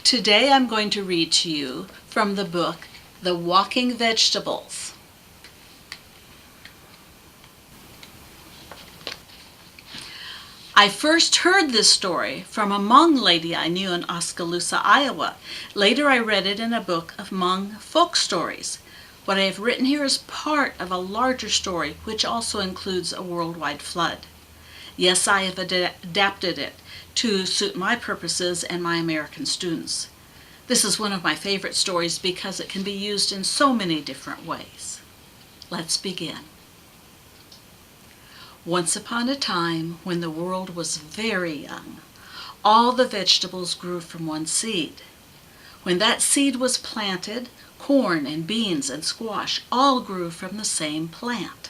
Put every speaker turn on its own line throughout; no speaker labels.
Today I'm going to read to you from the book, The Walking Vegetables. I first heard this story from a Hmong lady I knew in Oskaloosa, Iowa. Later I read it in a book of Hmong folk stories. What I have written here is part of a larger story which also includes a worldwide flood. Yes, I have adapted it to suit my purposes and my American students. This is one of my favorite stories because it can be used in so many different ways. Let's begin. Once upon a time, when the world was very young, all the vegetables grew from one seed. When that seed was planted, corn and beans and squash all grew from the same plant.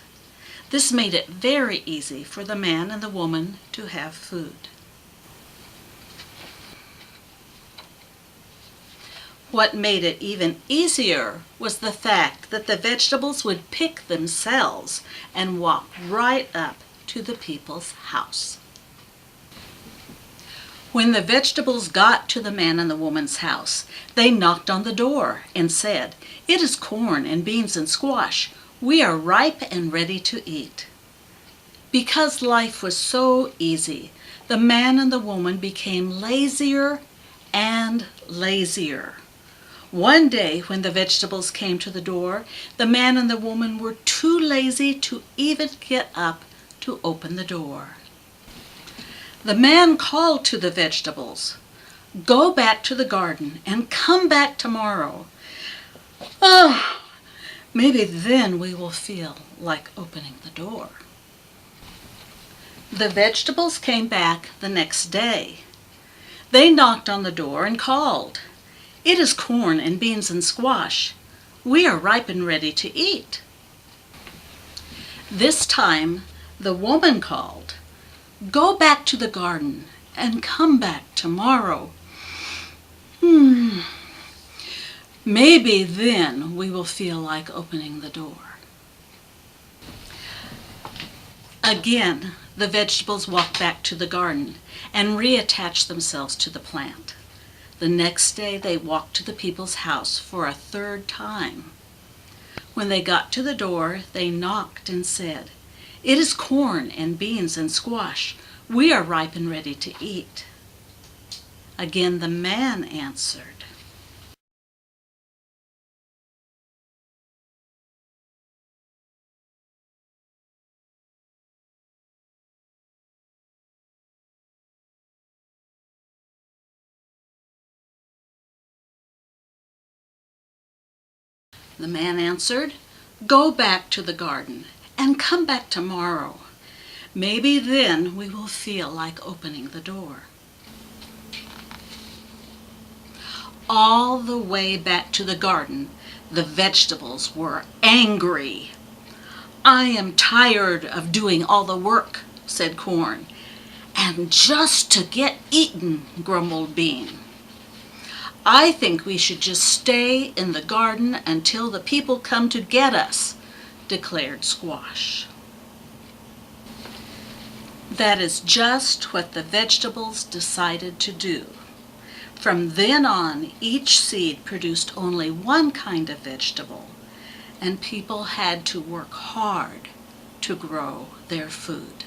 This made it very easy for the man and the woman to have food. What made it even easier was the fact that the vegetables would pick themselves and walk right up to the people's house. When the vegetables got to the man and the woman's house, they knocked on the door and said, "It is corn and beans and squash. We are ripe and ready to eat." Because life was so easy, the man and the woman became lazier and lazier. One day, when the vegetables came to the door, the man and the woman were too lazy to even get up to open the door. The man called to the vegetables, "Go back to the garden and come back tomorrow. Oh, maybe then we will feel like opening the door." The vegetables came back the next day. They knocked on the door and called, "It is corn and beans and squash. We are ripe and ready to eat." This time, the woman called, "Go back to the garden and come back tomorrow. Maybe then we will feel like opening the door." Again, the vegetables walked back to the garden and reattached themselves to the plant. The next day they walked to the people's house for a third time. When they got to the door, they knocked and said, "It is corn and beans and squash. We are ripe and ready to eat." Again the man answered, "Go back to the garden and come back tomorrow. Maybe then we will feel like opening the door." All the way back to the garden, the vegetables were angry. "I am tired of doing all the work," said corn. "And just to get eaten," grumbled bean. "I think we should just stay in the garden until the people come to get us," declared squash. That is just what the vegetables decided to do. From then on, each seed produced only one kind of vegetable, and people had to work hard to grow their food.